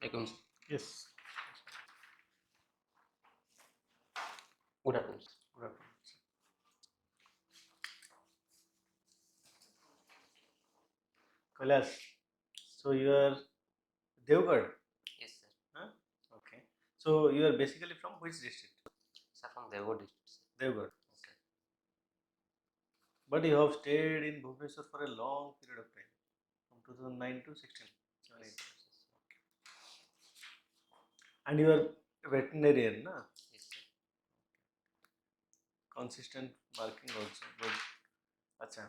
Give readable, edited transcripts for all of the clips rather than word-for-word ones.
Alaikum. Yes. Good afternoon. Good afternoon. Kailash, so you are Devgarh, Yes, sir. huh? Okay. So you are basically from which district? Sir, from Devur district. Sir. Devgarh. Okay. But you have stayed in Bhubaneswar for a long period of time, from 2009 to 16. Yes, sir. Yes, sir. And you are a veterinarian, na? Yes, sir. Consistent working also. Good. Acha.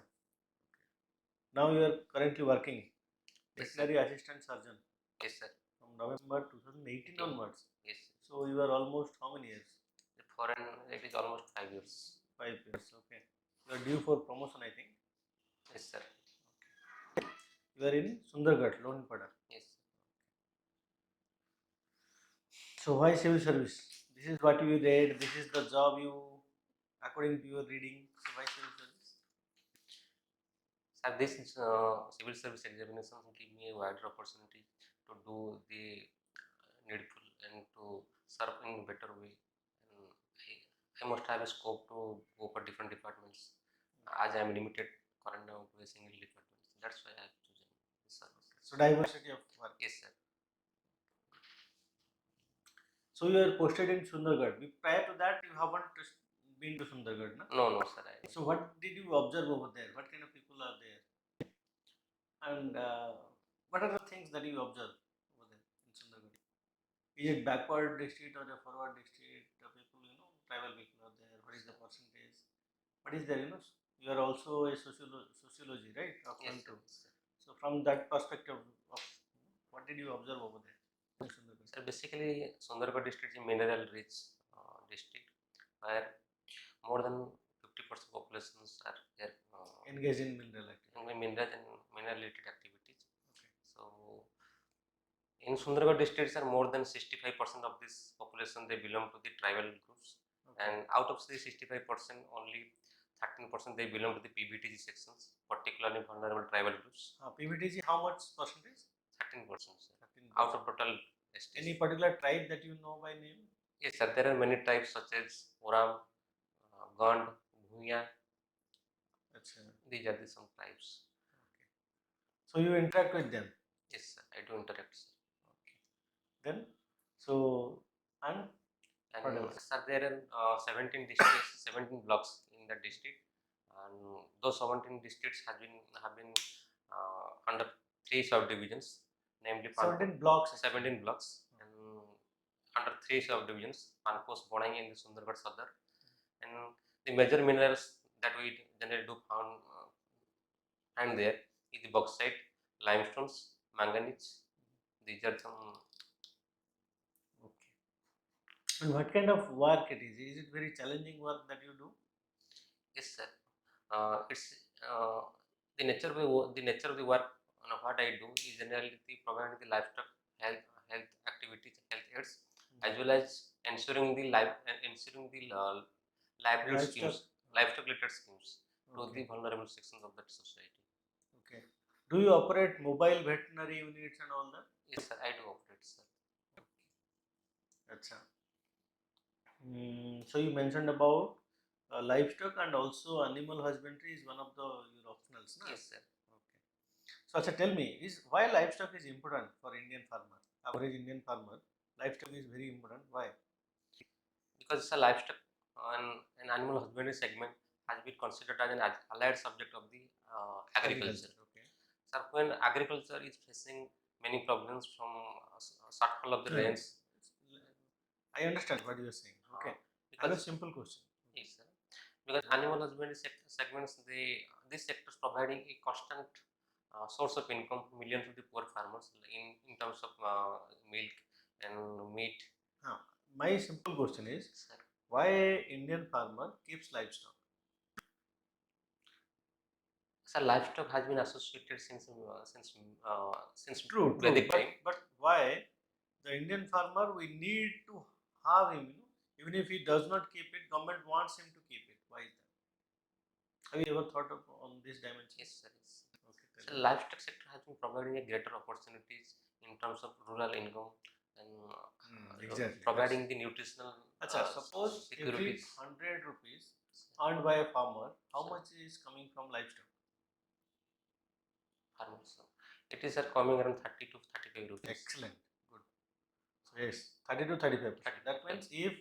Now you are currently working, Yes, sir. veterinary assistant surgeon, Yes, sir. from November 2018 onwards. Yes, sir. So you are almost how many years? The foreign, it is almost 5 years. 5 years. Okay. You are due for promotion, I think. Yes, sir. You are in Sundargarh, Lohanpada. Yes, sir. So why civil service? This is what you read. This is the job you, according to your reading. So why civil service? Sir, this civil service examination give me a wider opportunity to do the needful and to serve in better way. And I must have a scope to go for different departments as I am limited current now to a single department. That's why I have chosen this service. So diversity of work. Yes, sir. So you are posted in Sundargarh. Prior to that, you haven't been to Sundargarh, na? No, sir. So what did you observe over there? What kind of people are there? And what are the things that you observe over there in Sundargarh? Is it backward district or a forward district? The people, tribal people are there. What is the percentage? What is there? You are also a sociology, right? Of Yes, Bantu. sir. So from that perspective of what did you observe over there in Sundargarh? Sir, basically, Sundargarh district is a mineral rich district where more than 50% populations are there Engaged in mineral activity. in mineral and mineral related activities. Okay. So, in Sundargarh districts are more than 65% of this population they belong to the tribal groups, Okay. and out of the 65%, only 13% they belong to the PBTG sections, particularly vulnerable tribal groups. PVTG, how much percentage? 13%, sir. 13%. Out of total STs. Any particular tribe that you know by name? Yes, sir. There are many tribes such as Oram, Gond, Bhuya. These are the some tribes. Okay. So you interact with them? Yes, sir. I do interact, sir. Okay. Then, so and what else? Sir, there are 17 districts, 17 blocks in the district, and those 17 districts have been under 3 subdivisions, namely 17 blocks. 17 blocks, and under 3 subdivisions: Panpos, Bonangi, and the Sundargarh Sadar. And the major minerals that we generally do find there is the bauxite, limestones, manganese. These are some. Okay. And what kind of work it is? Is it very challenging work that you do? Yes, sir. It's the nature of the work. What I do is generally providing the livestock health activities, health aids, as well as ensuring the livelihood schemes, livestock related schemes to the vulnerable sections of that society. Okay. Do you operate mobile veterinary units and all that? Yes, sir. I do operate, sir. Acha. So you mentioned about livestock and also animal husbandry is one of your optionals, na? Yes, sir. Okay. So Acha, tell me, why livestock is important for Indian farmer? Average Indian farmer, livestock is very important. Why? Because it's a livestock and an animal husbandry segment has been considered as an allied subject of the agriculture. Okay. So when agriculture is facing many problems from shortfall of the rains. I understand what you are saying. Okay. I have a simple question. Yes, sir. Because animal husbandry segments, these sectors providing a constant source of income to millions of the poor farmers in terms of milk and meat. My simple question is, sir, why Indian farmer keeps livestock? So livestock has been associated since True, Vedic time. But why the Indian farmer, we need to have him, even if he does not keep it, government wants him to keep it. Why is that? Have you ever thought of on this dimension? Yes, sir. Yes. Okay. So livestock sector has been providing a greater opportunities in terms of rural income and Exactly. providing the nutritional Suppose every securities. 100 rupees earned by a farmer, how Sir. much is coming from livestock? Farmers. It is coming around 30 to 35 rupees. Excellent. Good. So yes, 30 to 35%. 30. That means if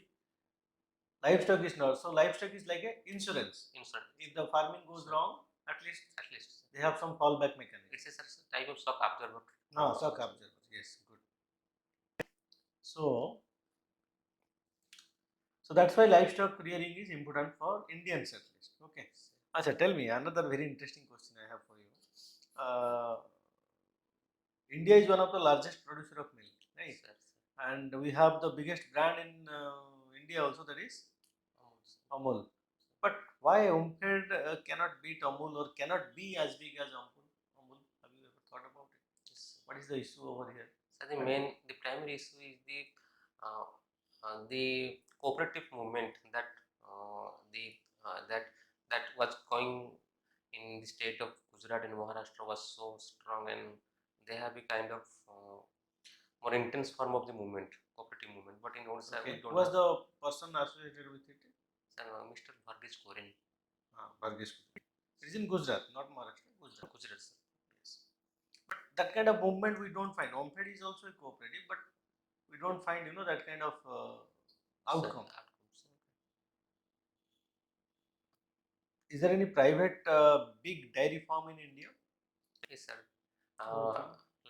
livestock is not, so livestock is like a insurance. Insurance. If the farming goes Sir. wrong, at least At least. they have some fallback mechanism. It's a type of shock absorber. No, shock absorber. Yes, good. So that's why livestock rearing is important for Indians at least. Okay. Acha, tell me another very interesting question I have for you. India is one of the largest producer of milk, right? Sir. And we have the biggest brand in India also, that is Amul. But why Umakant cannot beat Amul or cannot be as big as Amul? Have you ever thought about it? Yes. What is the issue over here? So the primary issue is the cooperative movement that that was going in the state of Gujarat and Maharashtra was so strong, and they have a kind of more intense form of the movement, cooperative movement. But in Odisha, we Who don't was have. the person associated with it? Mr. Varghese Koren. Varghese. It is in Gujarat, not Maharashtra. Gujarat. Gujarat, sir. Yes. But that kind of movement we don't find. Omped is also a cooperative, but we don't find that kind of outcome. Outcomes. Is there any private big dairy farm in India? Yes, sir. Okay.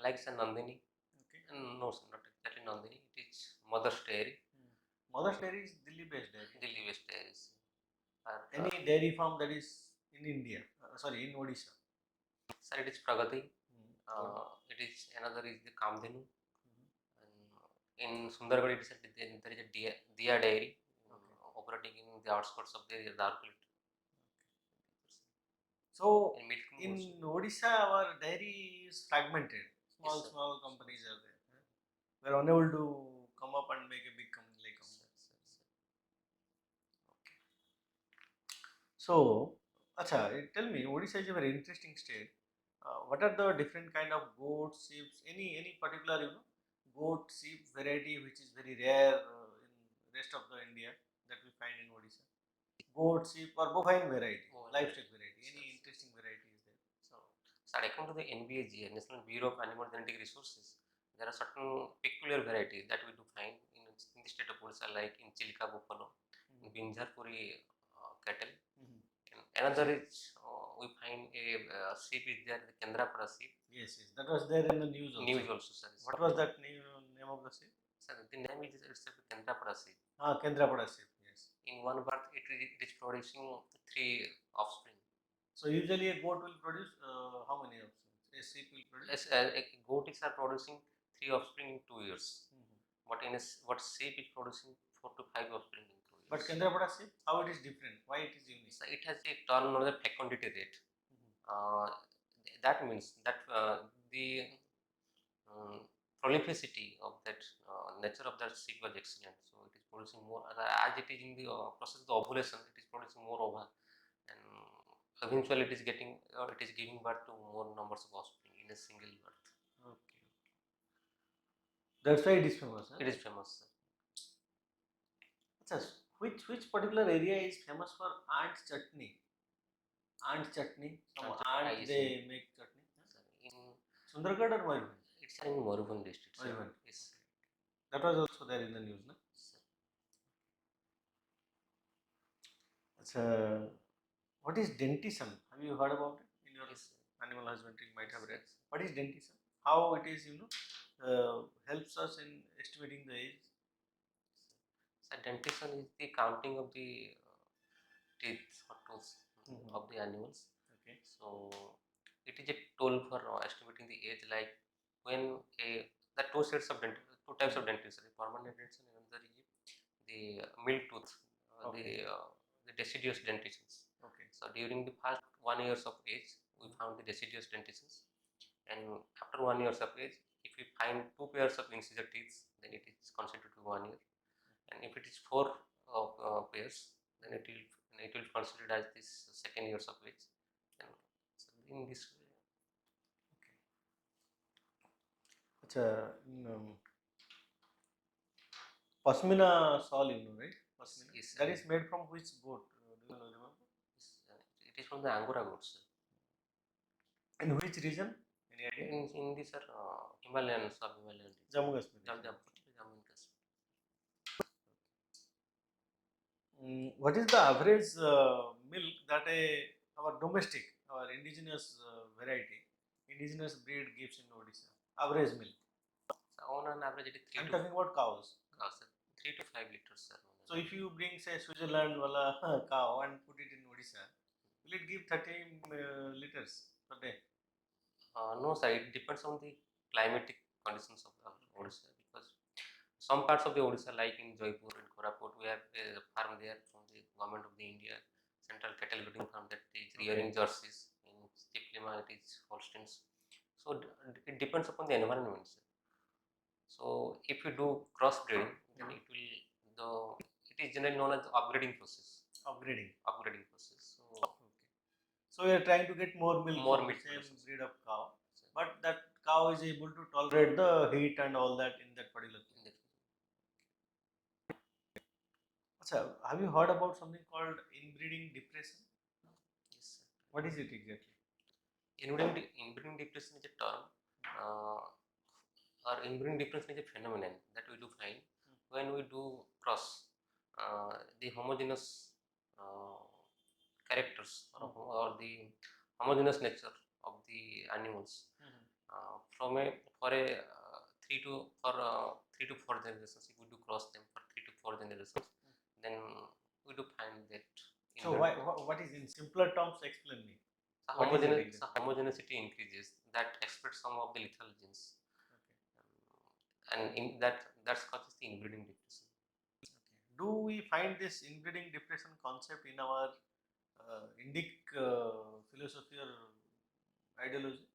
Like Sir Nandini. Okay. No, sir, not exactly Nandini. It is Mother's Dairy. Mother's Dairy is Delhi-based dairy. Delhi-based dairies. Any dairy farm that is in India? Sorry, in Odisha. Sir, it is Pragati. It is another is the Kamdhenu. And in Sundargarh, it is there is a Diya dairy operating in the outskirts of the Darkul. So in Odisha, our dairy is fragmented. Small companies are there. We are unable to come up and make a big company like us. Okay. So, tell me, Odisha is a very interesting state. What are the different kind of goats, sheep, any particular goat, sheep variety which is very rare in rest of the India that we find in Odisha? Goat, sheep, or bovine variety, livestock variety. Any interesting variety is there? So, according to the NBAG, National Bureau of Animal Genetic Resources, there are certain peculiar varieties that we do find in the state of Odisha, like in Chilka buffalo, in Binjarpuri cattle. And another is we find a sheep is there, the Kendrapada sheep. Yes, that was there in the news also. Sir. What was that name of the sheep? Sir, the name is itself Kendrapada sheep. Kendrapada sheep. Yes. In one birth, it is producing 3 offspring. So usually a goat will produce how many offspring? A sheep will produce. Goats are producing 3 offspring in 2 years. But what sheep is producing 4 to 5 offspring in 2 years. But Kendrapada sheep, how it is different? Why it is unique? So it has a turnover fecundity rate. That means that the prolificity of that nature of that sheep was excellent. So it is producing more. As it is in the process of the ovulation, it is producing more ova, and eventually it is giving birth to more numbers of offspring in a single birth. Okay. That's why it is famous. Huh? It is famous. Which particular area is famous for ant chutney? Ant chutney. Ant they make chutney. In Sundargarh or Mayurbhanj? It's in Mayurbhanj district. Mayurbhanj. Yes. That was also there in the news, no? What is dentition? Have you heard about it in your animal husbandry? You might have read. What is dentition? How it is, helps us in estimating the age? So dentition is the counting of the teeth or toes of the animals. Okay. So it is a tool for estimating the age. Like when the two types of dentition, permanent dentition and another is the milk tooth, the deciduous dentitions. Okay. So during the past 1 year of age, we found the deciduous dentitions, and after 1 year of age, if we find 2 pairs of incisor teeth, then it is considered to be 1 year, and if it is 4 pairs, then it will be considered as this 2nd years of age. And so in this way. It's a Pasmina shawl, right? Pasmina. Yes, That is made from which goat? Do you remember? yes, it is from the Angora goats, sir. In which region? Any idea? In the sir, Himalayan, sub-Himalayan region. Jammu Kashmir. Jammu and Kashmir. What is the average milk that our domestic, our indigenous variety, indigenous breed gives in Odisha? Average milk. So on an average, it is I'm talking about cows. sir, 3 to 5 liters, sir. So if you bring, say, Switzerland wala cow and put it in Odisha, will it give 30 liters per day? No, sir, it depends on the climatic conditions of the Odisha, because some parts of the Odisha, like in Jaipur and Koraput, we have a farm there from the government of the India, central cattle breeding farm that is rearing jerseys. In Stiplima, it is Holsteins. So it depends upon the environment, sir. So if you do cross breeding, then it is generally known as the upgrading process. Upgrading process. So we are trying to get more milk More from milk the same producers. breed of cow, but that cow is able to tolerate the heat and all that in that particular place. So, have you heard about something called inbreeding depression? Yes, sir. What is it exactly? Inbreeding depression is a term, uh, or inbreeding depression is a phenomenon that we do find when we do cross the homogeneous characters, or the homogeneous nature of the animals from a for a 3 to 4 generations. If we do cross them for 3 to 4 generations, then we do find that. So, what is in simpler terms? Explain me. Homogeneity increases that express some of the lethal genes, and in that causes the inbreeding depression. Do we find this inbreeding depression concept in our Indic philosophy or ideology?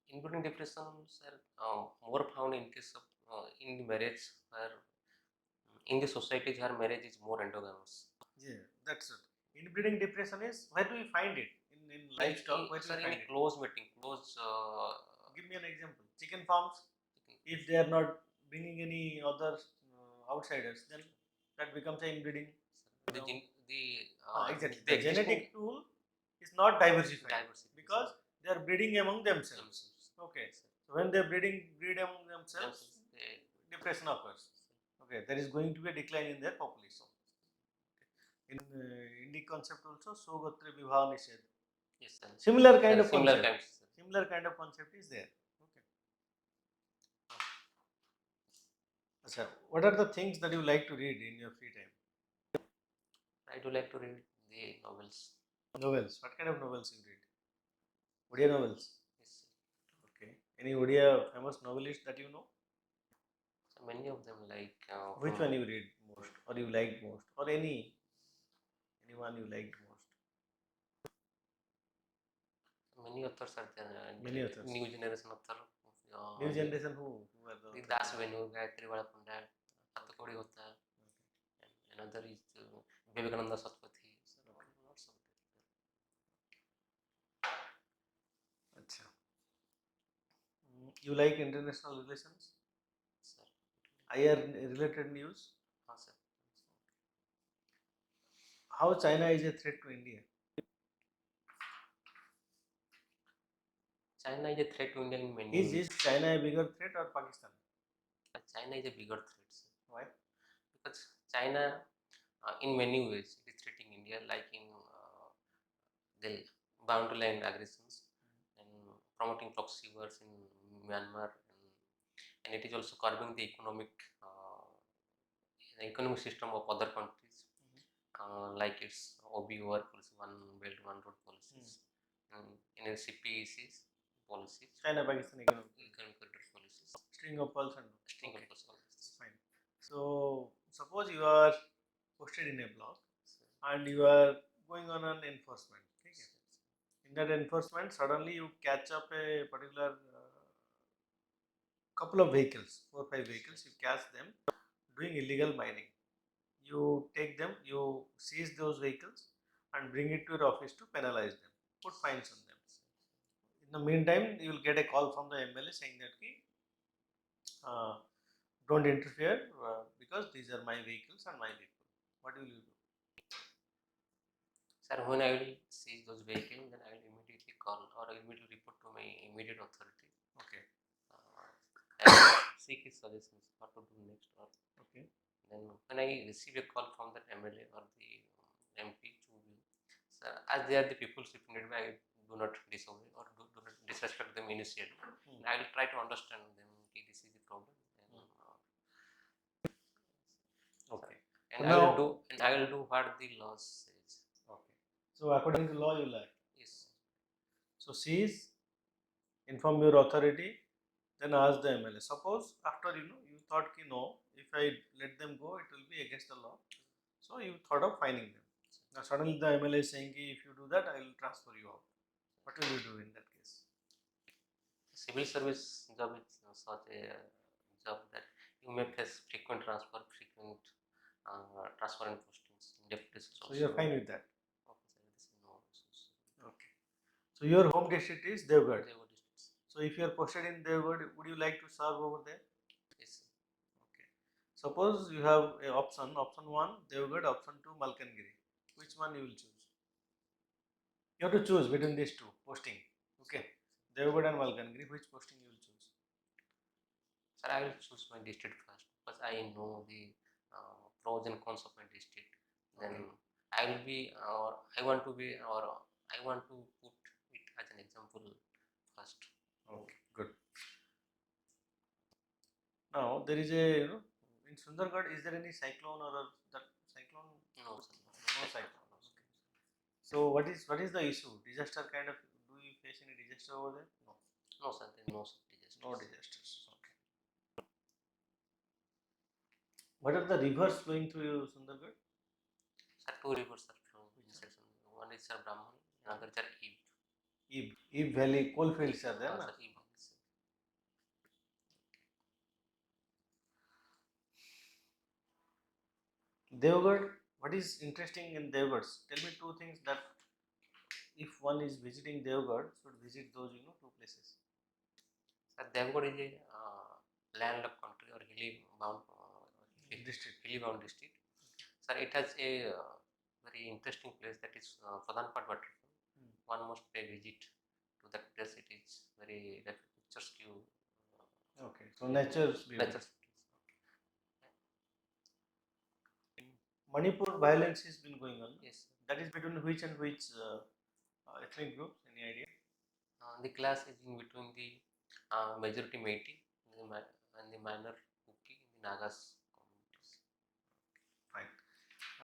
Inbreeding depressions are more found in case of in the marriage, where in the societies where marriage is more endogamous. Yeah, that's it. Inbreeding depression is, where do we find it? In livestock, where do we find it? Close mating, close. Give me an example. Chicken farms, if they are not bringing any other outsiders, then that becomes an inbreeding. Exactly. The genetic tool is not diversified because they are breeding among themselves. Okay. So when they are breed among themselves, depression occurs. Okay. There is going to be a decline in their population. In Indic concept also, Sogatra Vibhav Nishedha. Yes, sir. Similar kind of concept. Similar kind of concept is there. Okay. Achha, what are the things that you like to read in your free time? I do like to read the novels. Novels. What kind of novels you read? Odia novels. Yes. Okay. Any Odia famous novelist that you know? So many of them, like which one you read most, or you liked most, or anyone you liked most? Many authors are there. Many authors. New generation author. New generation who are the? The Das Venu, Gayatri Valapanda, Kathakodi Hota, and another is Vivekananda Satpathy. Lots of them. Achha. You like international relations? Sir. IR related news? Sir. How China is a threat to India? China is a threat to India in many ways. Is China a bigger threat or Pakistan? China is a bigger threat, sir. Why? Because China, in many ways, it is threatening India, like in the boundary line aggressions and promoting proxy wars in Myanmar, and it is also curbing the economic system of other countries, like its OBOR policy, One Belt One Road policies, and in CPEC's policies, China Pakistan economic corridor policies, string of pearls and string of pearls. Fine. So suppose you are posted in a block and you are going on an enforcement. Okay. In that enforcement, suddenly you catch up a particular couple of vehicles, 4 or 5 vehicles. You catch them doing illegal mining. You take them, you seize those vehicles and bring it to your office to penalize them, put fines on them. In the meantime, you will get a call from the MLA saying that don't interfere because these are my vehicles and my people. What will you do? Sir, when I will see those vehicles, then I will immediately call or immediately report to my immediate authority. Okay. And seek his suggestions what to do next. Or Okay. then when I receive a call from that MLA or the MP, sir, as they are the people represented, I do not disobey or do not disrespect them initially. I will try to understand them. Okay, this is the problem. Okay. And So I will now- do what the law says. Okay. So according to law, you will act. Yes. So seize, inform your authority, then ask the MLA. Suppose after you thought ki no, if I let them go, it will be against the law. So you thought of fining them. Now suddenly the MLA is saying ki if you do that, I will transfer you out. What will you do in that case? Civil service job is such a job that you may face frequent transfer and postings in deputies. So you are fine with that. Okay, sir, this is no issues. Okay. So your home district is Devgarh. They were districts. So if you are posted in Devgarh, would you like to serve over there? Yes. Okay. Suppose you have a option 1, Devgarh, option 2, Malkangiri. Which one you will choose? You have to choose between these two posting. Okay. Devgarh and Malkangiri, which posting you will choose? Sir, I will choose my district first because I know the pros and cons of my district. Then I will be, or I want to be, or I want to put it as an example first. Okay, good. Now there is a in Sundargarh, is there any cyclone or that cyclone? No, sir. No cyclone. Okay. So what is the issue? Disaster kind of? Do you face any disaster over there? No. No, sir. There is no disasters. No disasters. Okay. What are the rivers flowing through Sundargarh? Sir, two rivers are flowing inside Sundargarh. One is Sir Brahman, another is Sir Eve. Eve Valley coal fields are there. Sir, Eve. Devgarh, what is interesting in Devgarh? Tell me two things that if one is visiting Devgarh should visit those two places. Sir, Devgarh is a landlocked country or hilly bound district. Sir, it has a very interesting place that is Pradhanpat waterfall. One must pay visit to that place. It is very picturesque. Okay, so nature. Manipur violence has been going on. Yes. That is between which and which ethnic groups? Any idea? The clash is in between the majority Meitei and the minor Kuki, the Nagas.